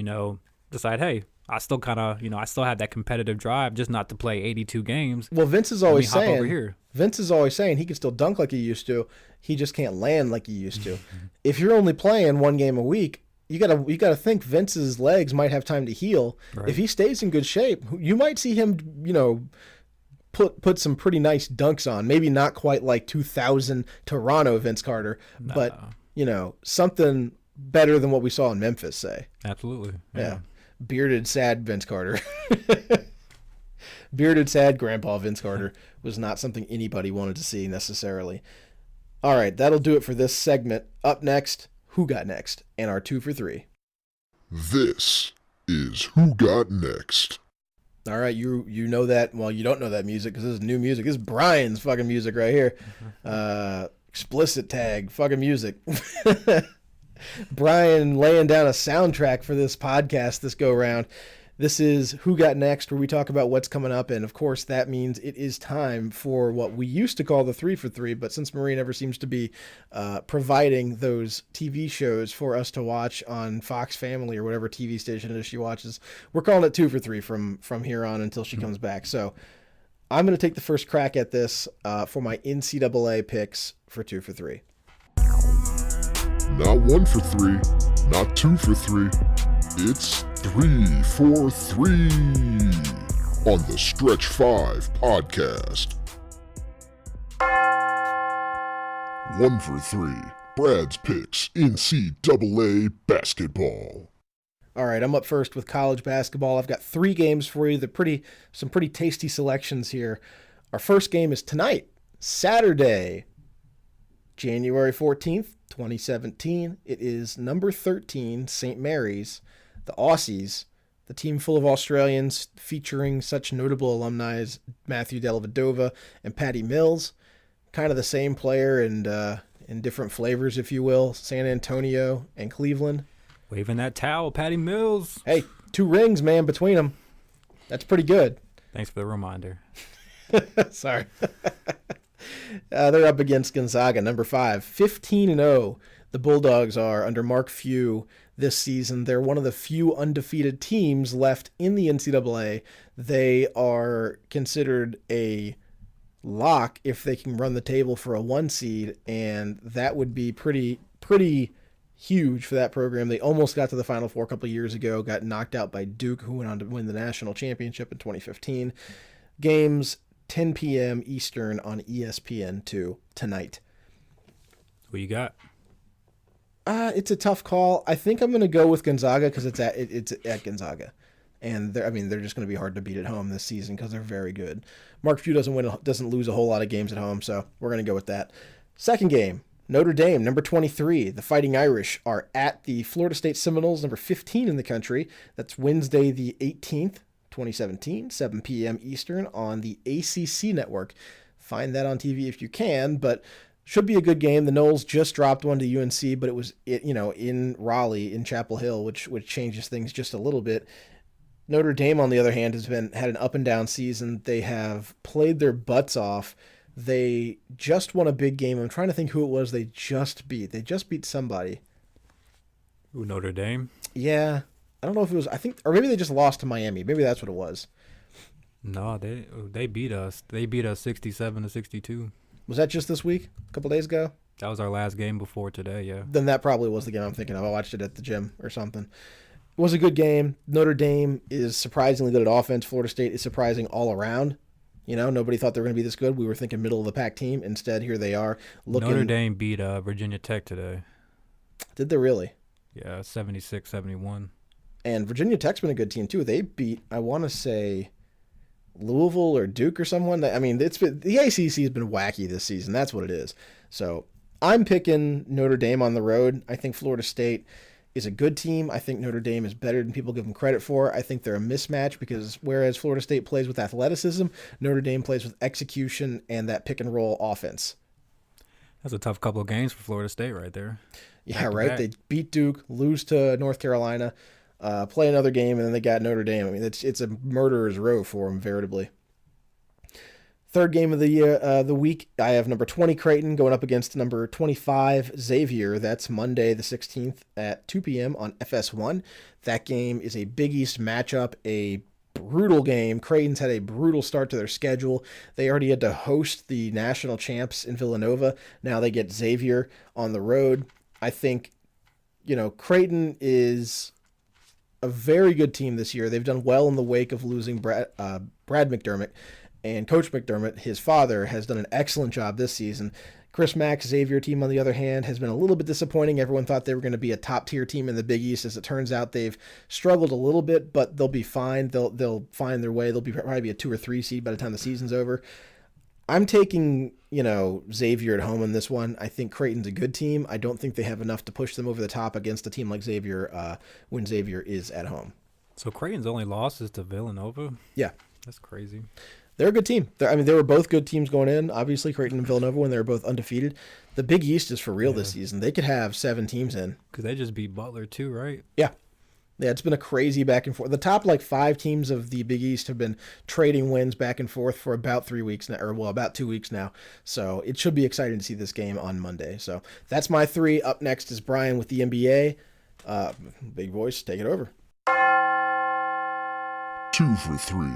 decide, hey, I still kind of, I still have that competitive drive, just not to play 82 games. Well, Vince is always saying he can still dunk like he used to. He just can't land like he used to. If you're only playing 1 game a week, you gotta think Vince's legs might have time to heal. Right. If he stays in good shape, you might see him, put some pretty nice dunks on. Maybe not quite like 2000 Toronto Vince Carter, but something better than what we saw in Memphis. Say absolutely, yeah. Bearded, sad Vince Carter. Bearded, sad Grandpa Vince Carter was not something anybody wanted to see necessarily. All right, that'll do it for this segment. Up next, Who Got Next, and our 2 for 3. This is Who Got Next. All right, you know that. Well, you don't know that music because this is new music. This is Brian's fucking music right here. Explicit tag, fucking music. Brian laying down a soundtrack for this podcast this go round. This is Who Got Next, where we talk about what's coming up. And of course, that means it is time for what we used to call the 3 for 3. But since Marie never seems to be providing those TV shows for us to watch on Fox Family or whatever TV station it is she watches, we're calling it 2 for 3 from here on until she comes back. So I'm going to take the first crack at this for my NCAA picks for 2 for 3. Not 1 for 3, not 2 for 3. It's 3 for 3 on the Stretch 5 podcast. 1 for 3, Brad's picks NCAA basketball. All right, I'm up first with college basketball. I've got 3 games for you. They're some pretty tasty selections here. Our first game is tonight, Saturday, January 14th, 2017. It is number 13, St. Mary's, the Aussies, the team full of Australians featuring such notable alumni as Matthew Dellavedova and Patty Mills. Kind of the same player and in different flavors, if you will, San Antonio and Cleveland. Waving that towel, Patty Mills. Hey, 2 rings, man, between them. That's pretty good. Thanks for the reminder. Sorry. They're up against Gonzaga, number 5, 15-0. The Bulldogs are under Mark Few this season. They're one of the few undefeated teams left in the NCAA. They are considered a lock if they can run the table for a 1 seed, and that would be pretty huge for that program. They almost got to the Final Four a couple of years ago, got knocked out by Duke, who went on to win the national championship in 2015. Games 10 p.m. Eastern on ESPN2 tonight. Who you got? It's a tough call. I think I'm going to go with Gonzaga because it's at Gonzaga, and they're just going to be hard to beat at home this season because they're very good. Mark Few doesn't lose a whole lot of games at home, so we're going to go with that. Second game, Notre Dame, number 23. The Fighting Irish are at the Florida State Seminoles, number 15 in the country. That's Wednesday the 18th, 2017, 7 p.m. Eastern on the ACC network. Find that on TV if you can, but should be a good game. The Noles just dropped one to UNC, but it was in Raleigh, in Chapel Hill, which changes things just a little bit. Notre Dame, on the other hand, had an up and down season. They have played their butts off. They just won a big game. I'm trying to think who it was they just beat. They just beat somebody. Ooh, Notre Dame? Yeah. I don't know if it was, or maybe they just lost to Miami. Maybe that's what it was. No, they beat us. They beat us 67-62. Was that just this week? A couple days ago? That was our last game before today, yeah. Then that probably was the game I'm thinking of. I watched it at the gym or something. It was a good game. Notre Dame is surprisingly good at offense. Florida State is surprising all around. Nobody thought they were going to be this good. We were thinking middle of the pack team. Instead, here they are. Notre Dame beat Virginia Tech today. Did they really? Yeah, 76-71. And Virginia Tech's been a good team, too. They beat, I want to say, Louisville or Duke or someone. The ACC has been wacky this season. That's what it is. So I'm picking Notre Dame on the road. I think Florida State is a good team. I think Notre Dame is better than people give them credit for. I think they're a mismatch because whereas Florida State plays with athleticism, Notre Dame plays with execution and that pick and roll offense. That's a tough couple of games for Florida State right there. Yeah, right. They beat Duke, lose to North Carolina, play another game, and then they got Notre Dame. I mean, it's a murderer's row for them, veritably. Third game of the week, I have number 20 Creighton going up against number 25 Xavier. That's Monday the 16th at 2 p.m. on FS1. That game is a Big East matchup, a brutal game. Creighton's had a brutal start to their schedule. They already had to host the national champs in Villanova. Now they get Xavier on the road. I think, Creighton is a very good team this year. They've done well in the wake of losing Brad McDermott. And Coach McDermott, his father, has done an excellent job this season. Chris Mack's Xavier team, on the other hand, has been a little bit disappointing. Everyone thought they were going to be a top-tier team in the Big East. As it turns out, they've struggled a little bit, but they'll be fine. They'll find their way. They'll probably be a 2 or 3 seed by the time the season's over. I'm taking, Xavier at home in this one. I think Creighton's a good team. I don't think they have enough to push them over the top against a team like Xavier when Xavier is at home. So Creighton's only loss is to Villanova? Yeah. That's crazy. They're a good team. They were both good teams going in. Obviously, Creighton and Villanova when they were both undefeated. The Big East is for real this season. They could have 7 teams in. Because they just beat Butler too, right? Yeah. Yeah, it's been a crazy back and forth. The top 5 teams of the Big East have been trading wins back and forth for about 3 weeks now, or about 2 weeks now. So it should be exciting to see this game on Monday. So that's my 3. Up next is Brian with the NBA. Big voice, take it over. 2 for 3.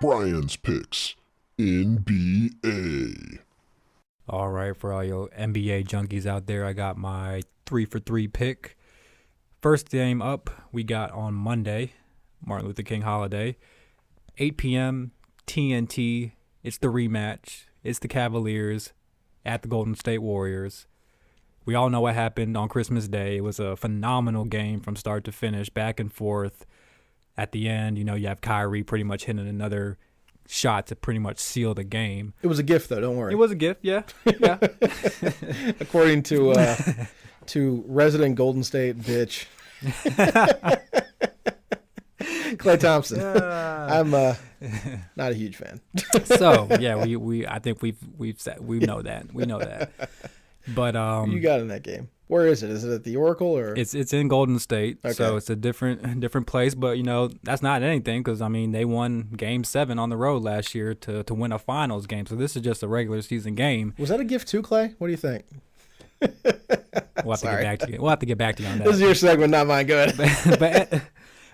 Brian's picks. NBA. All right, for all your NBA junkies out there, I got my 3 for 3 pick. First game up, we got on Monday, Martin Luther King holiday, 8 p.m., TNT. It's the rematch. It's the Cavaliers at the Golden State Warriors. We all know what happened on Christmas Day. It was a phenomenal game from start to finish, back and forth. At the end, you have Kyrie pretty much hitting another shot to pretty much seal the game. It was a gift, though. Don't worry. It was a gift, yeah. According to resident Golden State bitch, Klay Thompson. I'm not a huge fan. So yeah, I think we know that. But you got in that game. Where is it? Is it at the Oracle or? It's in Golden State, okay. So it's a different place. But that's not anything because they won Game 7 on the road last year to win a finals game. So this is just a regular season game. Was that a gift too, Clay? What do you think? We'll have to get back to you. We'll have to get back to you on that. This is your segment, not mine. Go ahead.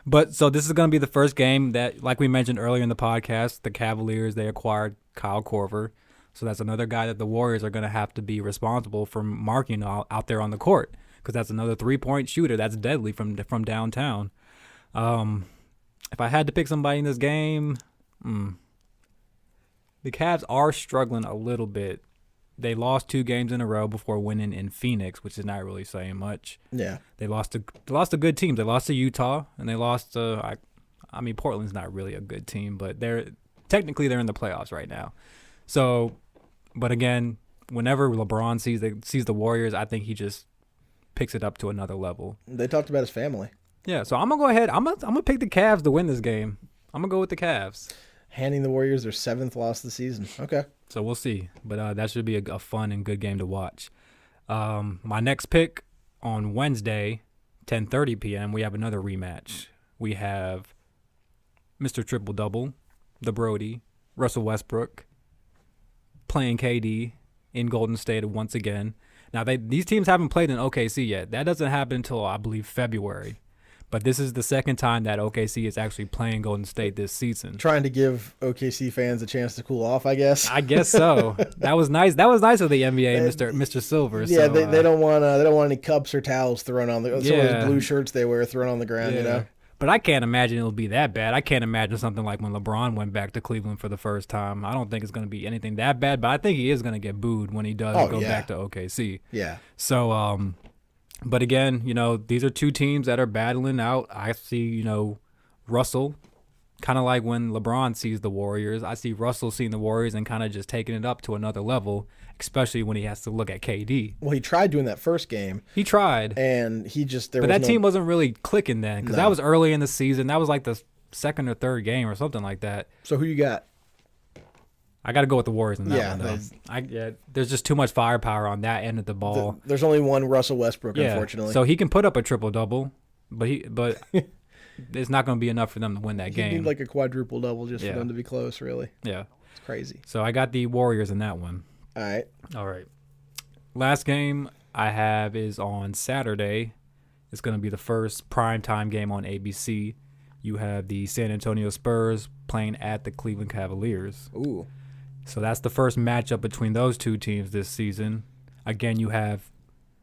But so this is going to be the first game that, like we mentioned earlier in the podcast, the Cavaliers, they acquired Kyle Korver. So that's another guy that the Warriors are going to have to be responsible for marking out there on the court because that's another 3-point shooter that's deadly from downtown. If I had to pick somebody in this game, the Cavs are struggling a little bit. They lost 2 games in a row before winning in Phoenix, which is not really saying much. Yeah. They lost to good teams. They lost to Utah, and they lost to Portland's not really a good team, but they're in the playoffs right now. So, but again, whenever LeBron sees the Warriors, I think he just picks it up to another level. They talked about his family. Yeah, so I'm gonna go ahead. I'm gonna pick the Cavs to win this game. I'm gonna go with the Cavs. Handing the Warriors their 7th loss of the season. Okay. So we'll see. But that should be a fun and good game to watch. My next pick on Wednesday, 10:30 p.m., we have another rematch. We have Mr. Triple-Double, the Brody, Russell Westbrook, playing KD in Golden State once again. Now, these teams haven't played in OKC yet. That doesn't happen until, I believe, February. But this is the second time that OKC is actually playing Golden State this season. Trying to give OKC fans a chance to cool off, I guess. I guess so. That was nice. That was nice of the NBA, Mr. Silver. Yeah, so, they don't want any cups or towels thrown on some of those blue shirts they wear thrown on the ground. Yeah. But I can't imagine it'll be that bad. I can't imagine something like when LeBron went back to Cleveland for the first time. I don't think it's going to be anything that bad, but I think he is going to get booed when he does go back to OKC. Yeah. So, but again, these are 2 teams that are battling out. I see, Russell, kind of like when LeBron sees the Warriors. I see Russell seeing the Warriors and kind of just taking it up to another level, especially when he has to look at KD. Well, he tried doing that first game. He tried. And he just... But that team wasn't really clicking then because that was early in the season. That was like the 2nd or 3rd game or something like that. So who you got? I got to go with the Warriors in that one, though. There's just too much firepower on that end of the ball. There's only one Russell Westbrook, unfortunately. So he can put up a triple-double, but it's not going to be enough for them to win that game. You need like a quadruple-double just for them to be close, really. Yeah. It's crazy. So I got the Warriors in that one. All right. Last game I have is on Saturday. It's going to be the first primetime game on ABC. You have the San Antonio Spurs playing at the Cleveland Cavaliers. Ooh. So that's the first matchup between those 2 teams this season. Again, you have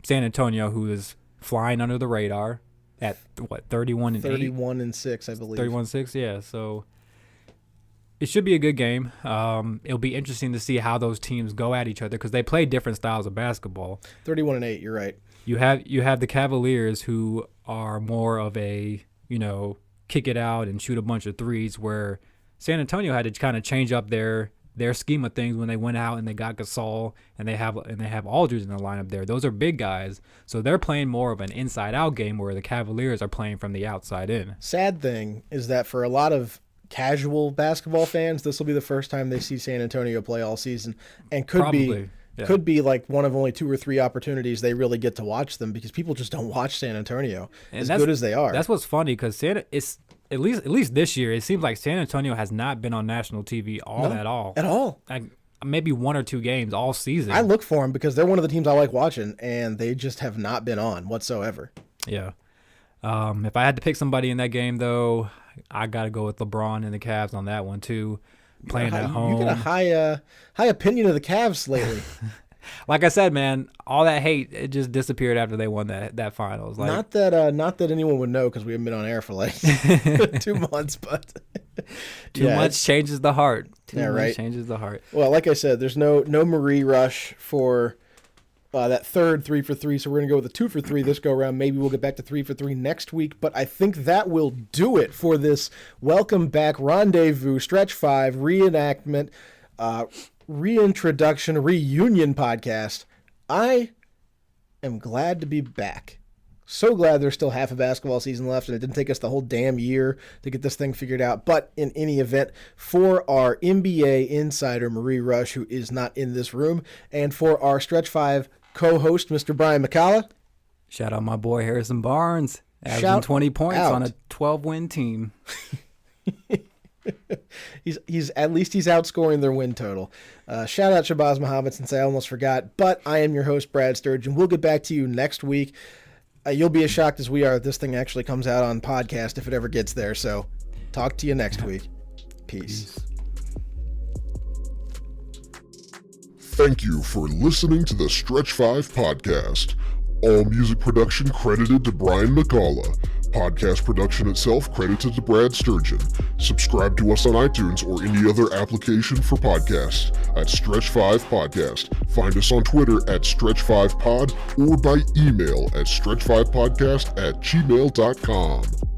San Antonio, who is flying under the radar at 31-8? 31-6, I believe. 31-6, yeah. So it should be a good game. It'll be interesting to see how those teams go at each other because they play different styles of basketball. 31-8, you're right. You have the Cavaliers, who are more of a kick it out and shoot a bunch of threes, where San Antonio had to kind of change up their scheme of things when they went out and they got Gasol and they have Aldridge in the lineup there. Those are big guys, so they're playing more of an inside out game where the Cavaliers are playing from the outside in. Sad thing is that for a lot of casual basketball fans, this will be the first time they see San Antonio play all season, and could be like one of only 2 or 3 opportunities they really get to watch them, because people just don't watch San Antonio as good as they are. That's what's funny, because it's at least this year, it seems like San Antonio has not been on national TV at all. Like maybe 1 or 2 games all season. I look for them because they're one of the teams I like watching, and they just have not been on whatsoever. Yeah. If I had to pick somebody in that game, though, I got to go with LeBron and the Cavs on that one, too. Playing at home. You got a high opinion of the Cavs lately. Like I said, man, all that hate, it just disappeared after they won that finals. Like, not that anyone would know, because we haven't been on air for like 2 months, but too much changes the heart. Too much right. Changes the heart. Well, like I said, there's no Marie Rush for that third 3 for 3, so we're gonna go with a 2 for 3 this go around. Maybe we'll get back to 3 for 3 next week, but I think that will do it for this welcome back rendezvous stretch 5 reenactment, reintroduction, reunion podcast. I am glad to be back. So glad there's still half a basketball season left, and it didn't take us the whole damn year to get this thing figured out. But in any event, for our NBA insider, Marie Rush, who is not in this room, and for our Stretch 5 co-host, Mr. Brian McCalla. Shout out my boy Harrison Barnes, averaging 20 points on a 12-win team. He's at least he's outscoring their win total. Shout out Shabazz Muhammad, since I almost forgot. But I am your host, Brad Sturgeon. We'll get back to you next week. You'll be as shocked as we are that this thing actually comes out on podcast if it ever gets there. So talk to you next week. Peace. Thank you for listening to the Stretch 5 podcast. All music production credited to Brian McCalla. Podcast production itself credited to Brad Sturgeon. Subscribe to us on iTunes or any other application for podcasts at Stretch 5 Podcast. Find us on Twitter at Stretch5Pod or by email at Stretch5Podcast@gmail.com.